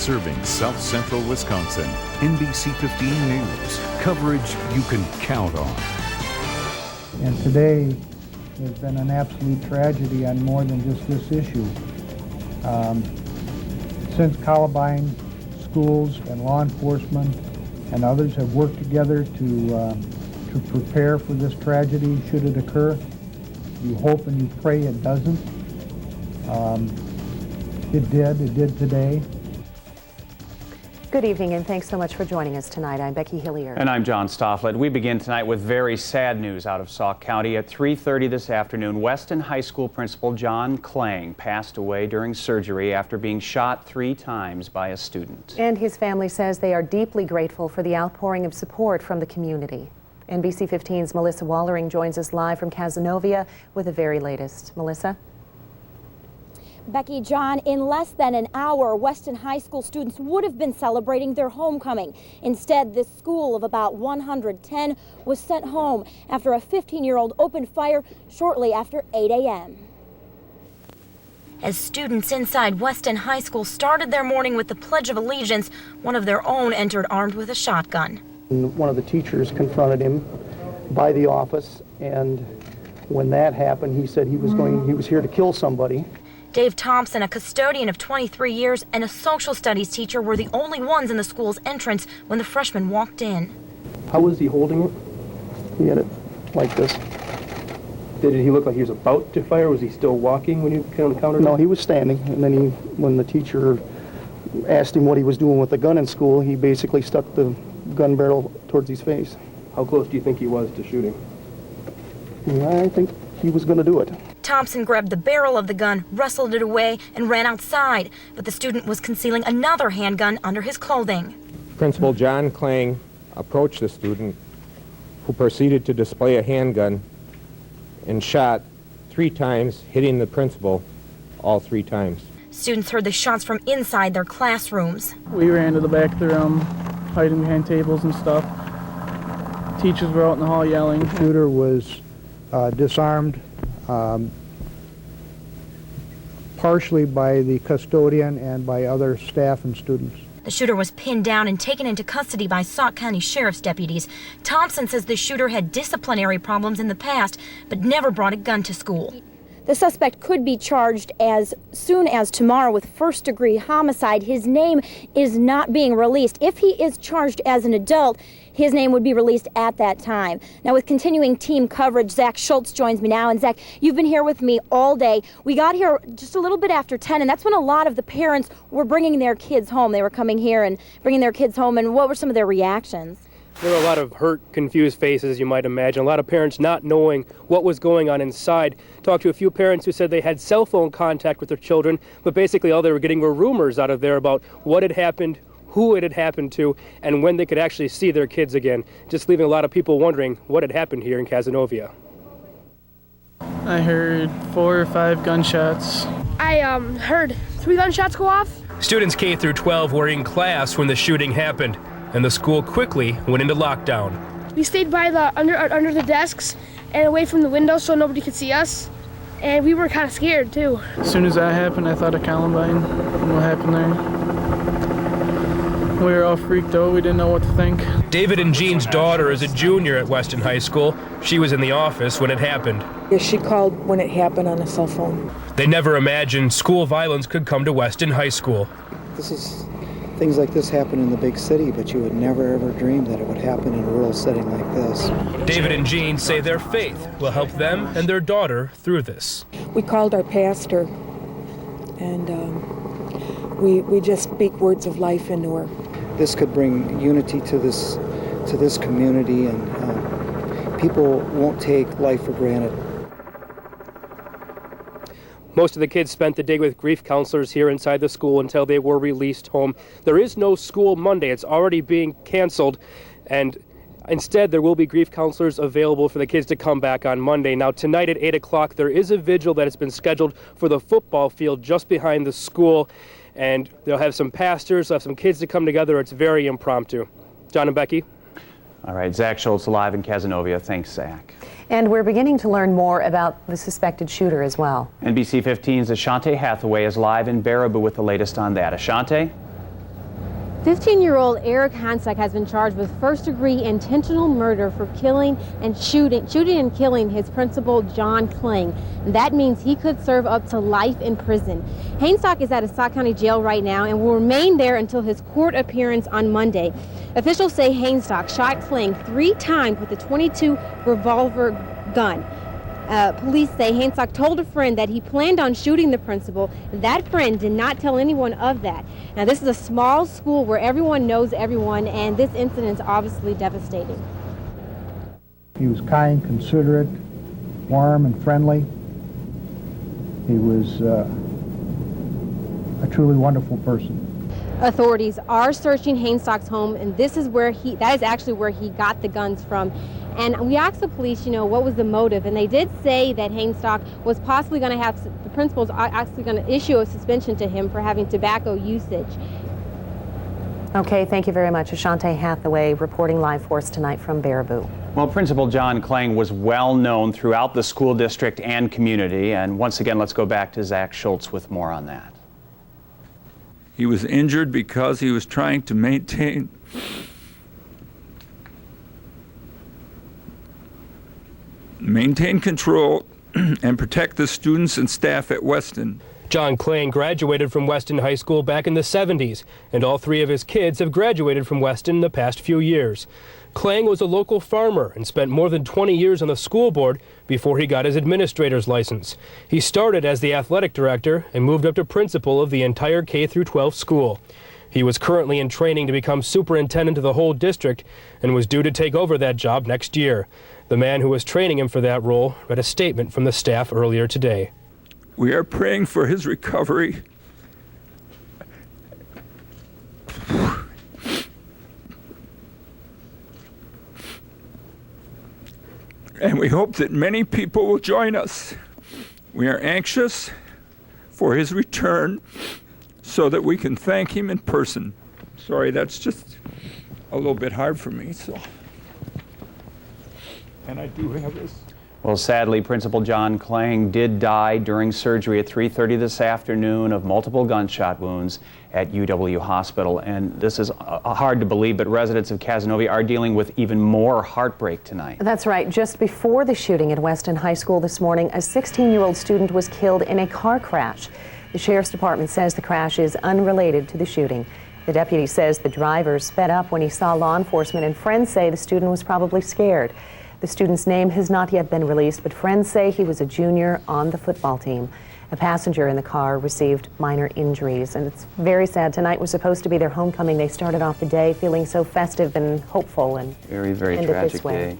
Serving South Central Wisconsin. NBC 15 News. Coverage you can count on. And today has been an absolute tragedy on more than just this issue. Since Columbine, schools and law enforcement and others have worked together to prepare for this tragedy should it occur. You hope and you pray it doesn't. It did today. Good evening and thanks so much for joining us tonight. I'm Becky Hillier. And I'm John Stofflet. We begin tonight with very sad news out of Sauk County. At 3:30 this afternoon, Weston High School principal John Klang passed away during surgery after being shot 3 times by a student. And his family says they are deeply grateful for the outpouring of support from the community. NBC 15's Melissa Wallering joins us live from Cazenovia with the very latest. Melissa? Becky, John, in less than an hour, Weston High School students would have been celebrating their homecoming. Instead, this school of about 110 was sent home after a 15-year-old opened fire shortly after 8 a.m. As students inside Weston High School started their morning with the Pledge of Allegiance, one of their own entered armed with a shotgun. One of the teachers confronted him by the office, and when that happened, he said he was here to kill somebody. Dave Thompson, a custodian of 23 years, and a social studies teacher were the only ones in the school's entrance when the freshman walked in. How was he holding it? He had it like this. Did he look like he was about to fire? Was he still walking when you encountered him? No, he was standing, and then when the teacher asked him what he was doing with the gun in school, he basically stuck the gun barrel towards his face. How close do you think he was to shooting? I think he was going to do it. Thompson grabbed the barrel of the gun, wrestled it away, and ran outside, but the student was concealing another handgun under his clothing. Principal John Klang approached the student, who proceeded to display a handgun and shot 3 times, hitting the principal all 3 times. Students heard the shots from inside their classrooms. We ran to the back of the room, hiding behind tables and stuff. Teachers were out in the hall yelling. The shooter was disarmed partially by the custodian and by other staff and students. The shooter was pinned down and taken into custody by Sauk County Sheriff's deputies. Thompson says the shooter had disciplinary problems in the past, but never brought a gun to school. The suspect could be charged as soon as tomorrow with first-degree homicide. His name is not being released. If he is charged as an adult, his name would be released at that time. Now, with continuing team coverage, Zach Schultz joins me now. And Zach, you've been here with me all day. We got here just a little bit after 10, and that's when a lot of the parents were bringing their kids home. They were coming here and bringing their kids home, and what were some of their reactions? There were a lot of hurt, confused faces, as you might imagine. A lot of parents not knowing what was going on inside. Talked to a few parents who said they had cell phone contact with their children, but basically all they were getting were rumors out of there about what had happened, who it had happened to, and when they could actually see their kids again. Just leaving a lot of people wondering what had happened here in Cazenovia. I heard 4 or 5 gunshots. I heard 3 gunshots go off. Students K through 12 were in class when the shooting happened, and the school quickly went into lockdown. We stayed by the under the desks and away from the windows so nobody could see us, and we were kind of scared too. As soon as that happened, I thought of Columbine and what happened there. We were all freaked out. We didn't know what to think. David and Jean's daughter is a junior at Weston High School. She was in the office when it happened. Yeah, she called when it happened on a cell phone. They never imagined school violence could come to Weston High School. Things like this happen in the big city, but you would never ever dream that it would happen in a rural setting like this. David and Jean say their faith will help them and their daughter through this. We called our pastor, and we just speak words of life into her. This could bring unity to this community, and people won't take life for granted. Most of the kids spent the day with grief counselors here inside the school until they were released home. There is no school Monday. It's already being canceled, and instead there will be grief counselors available for the kids to come back on Monday. Now tonight at 8 o'clock there is a vigil that has been scheduled for the football field just behind the school, and they'll have some pastors, they'll have some kids to come together. It's very impromptu. John and Becky. All right, Zach Schultz live in Cazenovia. Thanks, Zach. And we're beginning to learn more about the suspected shooter as well. NBC 15's Ashante Hathaway is live in Baraboo with the latest on that. Ashante? 15-year-old Eric Hainstock has been charged with first-degree intentional murder for shooting and killing his principal, John Klang. That means he could serve up to life in prison. Hainstock is at a Sauk County jail right now and will remain there until his court appearance on Monday. Officials say Hainstock shot Klang 3 times with a .22 revolver gun. Police say Hainstock told a friend that he planned on shooting the principal. That friend did not tell anyone of that. Now, this is a small school where everyone knows everyone, and this incident is obviously devastating. He was kind, considerate, warm, and friendly. He was a truly wonderful person. Authorities are searching Hainstock's home, and that is actually where he got the guns from. And we asked the police, what was the motive, and they did say that Hainstock was possibly going to have, the principal's actually going to issue a suspension to him for having tobacco usage. Okay, thank you very much. Ashante Hathaway reporting live for us tonight from Baraboo. Well, Principal John Klang was well known throughout the school district and community, and once again, let's go back to Zach Schultz with more on that. He was injured because he was trying to maintain control and protect the students and staff at Weston. John Klang graduated from Weston High School back in the 70s, and all 3 of his kids have graduated from Weston in the past few years. Klang was a local farmer and spent more than 20 years on the school board before he got his administrator's license. He started as the athletic director and moved up to principal of the entire K-12 school. He was currently in training to become superintendent of the whole district and was due to take over that job next year. The man who was training him for that role read a statement from the staff earlier today. We are praying for his recovery. And we hope that many people will join us. We are anxious for his return so that we can thank him in person. Sorry, that's just a little bit hard for me, so. And I do have this. Well, sadly, Principal John Klang did die during surgery at 3:30 this afternoon of multiple gunshot wounds at UW Hospital. And this is hard to believe, but residents of Cazenovia are dealing with even more heartbreak tonight. That's right. Just before the shooting at Weston High School this morning, a 16-year-old student was killed in a car crash. The Sheriff's Department says the crash is unrelated to the shooting. The deputy says the driver sped up when he saw law enforcement, and friends say the student was probably scared. The student's name has not yet been released, but friends say he was a junior on the football team. A passenger in the car received minor injuries, and it's very sad. Tonight was supposed to be their homecoming. They started off the day feeling so festive and hopeful, and very, very ended tragic this way. day.